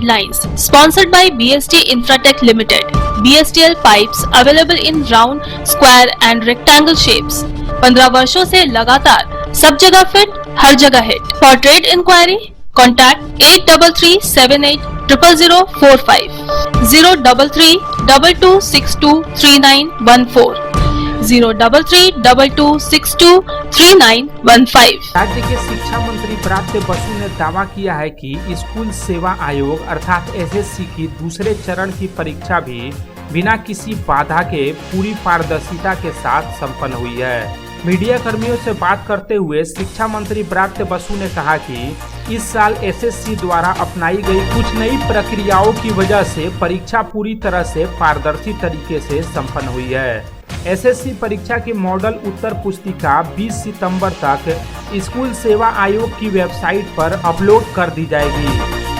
lines. Sponsored by BST Infratech Limited. BSTL pipes available in round, square and rectangle shapes. 15 वर्षों से लगातार सब जगह फिट, हर जगह hit. For trade inquiry, contact 8338000045, 03322623914, 03322623915. राज्य के शिक्षा मंत्री ब्रात्य बसु ने दावा किया है कि स्कूल सेवा आयोग अर्थात एसएससी की दूसरे चरण की परीक्षा भी बिना किसी बाधा के पूरी पारदर्शिता के साथ संपन्न हुई है। मीडिया कर्मियों से बात करते हुए शिक्षा मंत्री ब्रात्य बसु ने कहा कि इस साल एसएससी द्वारा अपनाई गई कुछ नई प्रक्रियाओं की वजह से परीक्षा पूरी तरह से पारदर्शी तरीके से संपन्न हुई है। एसएससी परीक्षा की मॉडल उत्तर पुस्तिका 20 सितंबर तक स्कूल सेवा आयोग की वेबसाइट पर अपलोड कर दी जाएगी,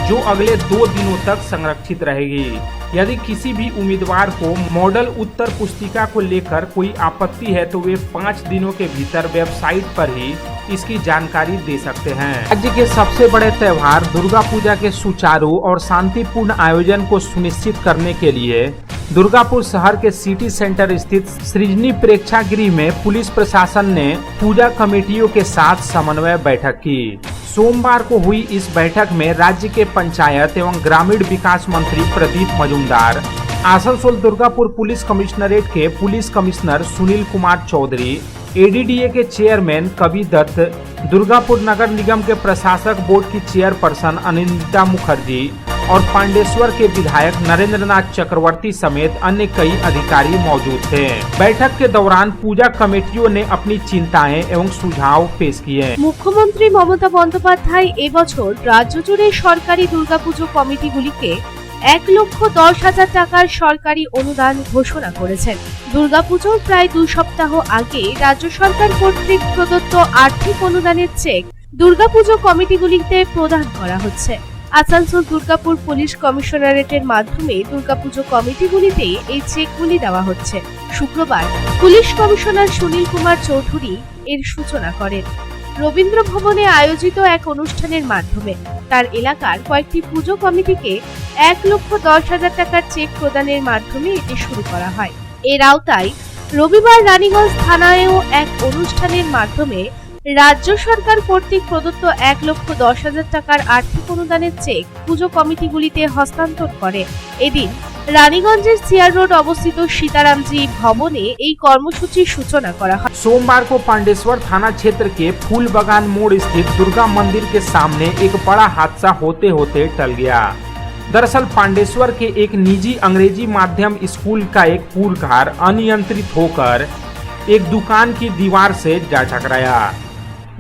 जो अगले 2 दिनों तक संरक्षित रहेगी। यदि किसी भी उम्मीदवार को मॉडल उत्तर पुस्तिका को लेकर कोई आपत्ति है तो वे 5 दिनों के भीतर वेबसाइट पर ही इसकी जानकारी दे सकते हैं। राज्य के सबसे बड़े त्योहार दुर्गा पूजा के सुचारू और शांतिपूर्ण आयोजन को सुनिश्चित करने के लिए दुर्गापुर शहर के सिटी सेंटर स्थित सृजनी प्रेक्षागृह में पुलिस प्रशासन ने पूजा कमेटियों के साथ समन्वय बैठक की। सोमवार को हुई इस बैठक में राज्य के पंचायत एवं ग्रामीण विकास मंत्री प्रदीप मजूमदार, आसनसोल दुर्गापुर पुलिस कमिश्नरेट के पुलिस कमिश्नर सुनील कुमार चौधरी, एडीडीए के चेयरमैन कवि दत्त, दुर्गापुर नगर निगम के प्रशासक बोर्ड की चेयरपर्सन अनिंदिता मुखर्जी और पांडेश्वर के विधायक नरेंद्रनाथ चक्रवर्ती समेत अन्य कई अधिकारी मौजूद थे। बैठक के दौरान पूजा कमेटियों ने अपनी चिंताएं एवं सुझाव पेश किए। मुख्यमंत्री ममता बंदोपाध्याय এবছর রাজ্য জুড়ে সরকারি দুর্গাপুজো কমিটিগুলিকে 1,10,000 টাকার সরকারি অনুদান ঘোষণা করেছেন। দুর্গাপুজোর প্রায় 2 সপ্তাহ আগে রাজ্য সরকার কর্তৃক প্রদত্ত আর্থিক অনুদানের চেক দুর্গাপুজো কমিটিগুলিতে প্রদান করা হচ্ছে। আসানসোল দুর্গাপুর পুলিশ কমিশনারেটের মাধ্যমে দুর্গাপুজো কমিটিগুলিতে এই চেকগুলি দেওয়া হচ্ছে। শুক্রবার পুলিশ কমিশনার সুনীল কুমার চৌধুরী এর সূচনা করেন। রবীন্দ্র ভবনে আয়োজিত এক অনুষ্ঠানের মাধ্যমে তার এলাকার কয়েকটি পুজো কমিটিকে 1,10,000 টাকার চেক প্রদানের মাধ্যমে এটি শুরু করা হয়। এর আওতায় রবিবার রানীগঞ্জ থানায়ও এক অনুষ্ঠানের মাধ্যমে রাজ্য সরকার কর্তৃক প্রদত্ত 1,10,000 টাকার আর্থিক অনুদানের চেক পুজো কমিটিগুলিতে হস্তান্তর করে। এদিন রানীগঞ্জের সিআর রোড অবস্থিত सीतारामजी भवने এই কর্মসূচির সূচনা করা হয়। सोमवार को पांडेश्वर थाना क्षेत्र के फूल बागान मोड़ स्थित दुर्गा मंदिर के सामने एक बड़ा हादसा होते होते टल गया। दरअसल पांडेश्वर के एक निजी अंग्रेजी माध्यम स्कूल का एक पूल कार अनियंत्रित होकर एक दुकान की दीवार से जा टकराया।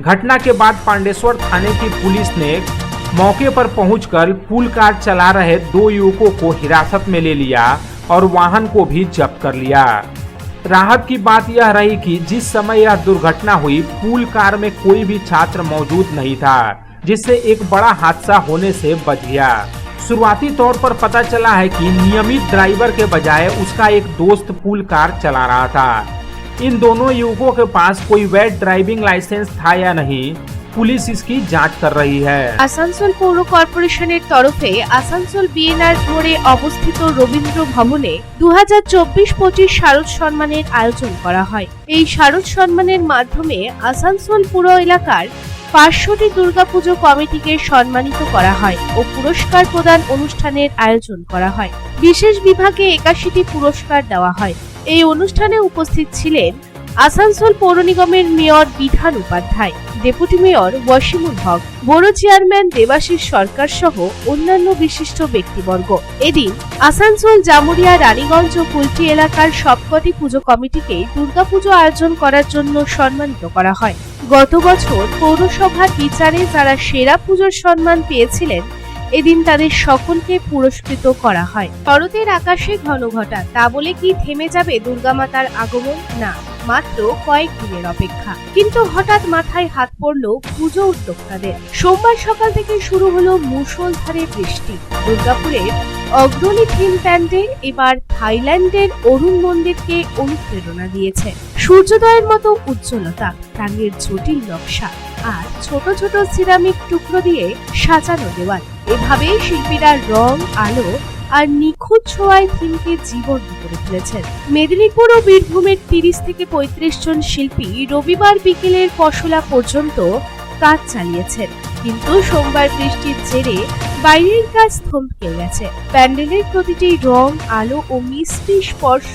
घटना के बाद पांडेश्वर थाने की पुलिस ने मौके पर पहुंचकर पुल कार चला रहे 2 युवकों को हिरासत में ले लिया और वाहन को भी जब्त कर लिया। राहत की बात यह रही कि जिस समय यह दुर्घटना हुई पुल कार में कोई भी छात्र मौजूद नहीं था, जिससे एक बड़ा हादसा होने से बच गया। शुरुआती तौर पर पता चला है कि नियमित ड्राइवर के बजाय उसका एक दोस्त पुल कार चला रहा था। इन दोनों युवकों के पास कोई वैध ड्राइविंग लाइसेंस था या नहीं, पुलिस इसकी जांच कर रही है। আসানসোল পৌর কর্পোরেশনের তরফে আসানসোল বিএনআর মোড়ে অবস্থিত রবীন্দ্র ভবনে 2024-25 শারদ সম্মানের আয়োজন করা হয়। এই শারদ সম্মানের মাধ্যমে আসানসোল পুর এলাকার 500টি দুর্গাপুজো কমিটিকে সম্মানিত করা হয় ও পুরস্কার প্রদান অনুষ্ঠানের আয়োজন করা হয়। বিশেষ বিভাগে 81টি পুরস্কার দেওয়া হয়। এই অনুষ্ঠানে উপস্থিত ছিলেন আসানসোল পৌর নিগমের mayor Bidhan Upadhyay, deputy mayor Wasimul হক, বড় চেয়ারম্যান দেবাশিস সরকার সহ অন্যান্য বিশিষ্ট ব্যক্তিবর্গ। এদিন আসানসোল জামুরিয়া রানীগঞ্জ ও কুলটি এলাকার সবকটি পুজো কমিটিকে দুর্গাপুজো আয়োজন করার জন্য সম্মানিত করা হয়। গত বছর পৌরসভার বিচারে যারা সেরা পুজোর সম্মান পেয়েছিলেন এদিন তাদের সকলকে পুরস্কৃত করা হয়। শরতের আকাশে ঘন ঘটা, তা বলে কি থেমে যাবে দুর্গা মাতার আগমন? না, মাত্র কয়েক দিনের অপেক্ষা। কিন্তু হঠাৎ মাথায় হাত পড়ল পুজো উদ্যোক্তাদের। সোমবার সকাল থেকে শুরু হলো মুষলধারে বৃষ্টি। দুর্গাপুরের অগ্রণী থিম প্যান্ডেল এবার থাইল্যান্ডের অরুণ মন্দিরকে অনুপ্রেরণা দিয়েছে। সূর্যোদয়ের মতো উজ্জ্বলতা, রঙের জটিল নকশা আর ছোট ছোট সিরামিক টুকরো দিয়ে সাজানো দেওয়াল, এভাবেই শিল্পীরা রং, আলো আর নিখুঁত ছোঁয়ায় থিমকে জীবন্ত করে তুলেছেন। মেদিনীপুর ও বীরভূমের 30 থেকে 35 জন শিল্পী রবিবার বিকেলের পশলা পর্যন্ত কাজ চালিয়েছেন, কিন্তু সোমবার বৃষ্টির জেরে বাইরের কাজ থমকে গেছে। প্যান্ডেলের প্রতিটি রং, আলো ও মিষ্টি স্পর্শ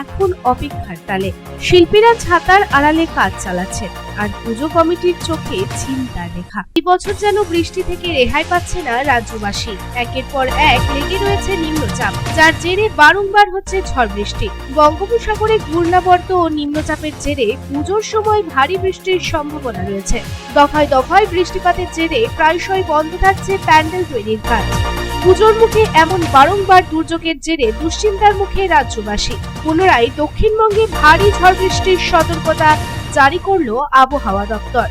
এখন অপেক্ষার তালে। শিল্পীরা ছাতার আড়ালে কাজ চালাচ্ছেন, আর পুজো কমিটির চোখে চিন্তার রেখা। এই বছর যেন বৃষ্টি থেকে রেহাই পাচ্ছে না রাজ্যবাসী। একের পর এক লেগে রয়েছে নিম্নচাপ, যার জেরে বারংবার হচ্ছে ঝড় বৃষ্টি। বঙ্গোপসাগরে ঘূর্ণাবর্ত ও নিম্নচাপের জেরে পুজোর সময় ভারী বৃষ্টির সম্ভাবনা রয়েছে। দফায় দফায় বৃষ্টিপাতের জেরে প্রায়শই বন্ধ থাকছে প্যান্ডেল তৈরির কাজ। পুজোর মুখে এমন বারংবার দুর্যোগের জেরে দুশ্চিন্তার মুখে রাজ্যবাসী। পুনরায় দক্ষিণবঙ্গে ভারী ঝড় বৃষ্টির সতর্কতা জারি করল আবহাওয়া দপ্তর।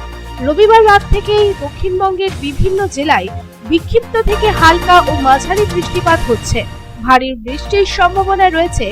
রবিবার রাত থেকেই দক্ষিণবঙ্গের বিভিন্ন জেলায় বিক্ষিপ্ত থেকে হালকা ও মাঝারি বৃষ্টিপাত হচ্ছে। ভারী বৃষ্টির সম্ভাবনা রয়েছে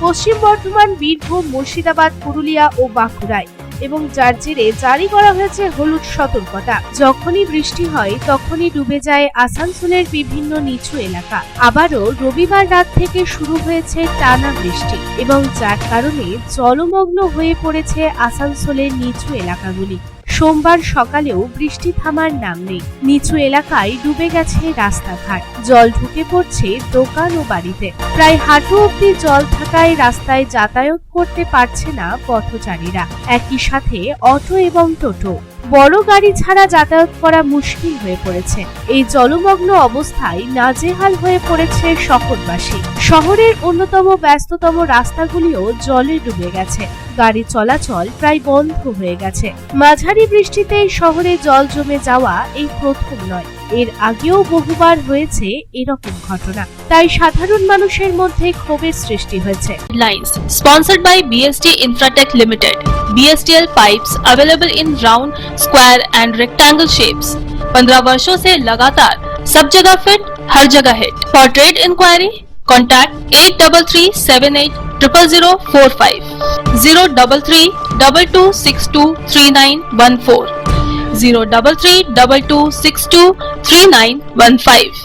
পশ্চিম বর্ধমান, বীরভূম, মুর্শিদাবাদ, পুরুলিয়া ও বাঁকুড়ায়, এবং যার জেরে জারি করা হয়েছে হলুদ সতর্কতা। যখনই বৃষ্টি হয় তখনই ডুবে যায় আসানসোলের বিভিন্ন নিচু এলাকা। আবারও রবিবার রাত থেকে শুরু হয়েছে টানা বৃষ্টি, এবং যার কারণে জলমগ্ন হয়ে পড়েছে আসানসোলের নিচু এলাকাগুলি। সোমবার সকালেও বৃষ্টি থামার নাম নেই। নিচু এলাকায় ডুবে গেছে রাস্তাঘাট, জল ঢুকে পড়ছে দোকান ও বাড়িতে। প্রায় হাঁটু অব্দি জল থাকায় রাস্তায় যাতায়াত করতে পারছে না পথচারীরা। একই সাথে অটো এবং টোটো, বড় গাড়ি ছাড়া যাতায়াত করা মুশকিল হয়ে পড়েছে। এই জলমগ্ন অবস্থায় নাজেহাল হয়ে পড়েছে শহরবাসী। শহরের অন্যতম ব্যস্ততম রাস্তাগুলিও জলে ডুবে গেছে, গাড়ি চলাচল প্রায় বন্ধ হয়ে গেছে। মাঝারি বৃষ্টিতে শহরে জল জমে যাওয়া এই প্রথম নয়, এর আগেও বহুবার হয়েছে এরকম ঘটনা। তাই সাধারণ মানুষের মধ্যে ক্ষোভের সৃষ্টি হয়েছে। Lines sponsored by BST Infratech Limited. BSTL pipes available in round, square and rectangle shapes. 15 वर्षों से लगातार सब जगह फिट, हर जगह hit. For trade inquiry, contact 8337800045, 03322623914, 03322623915.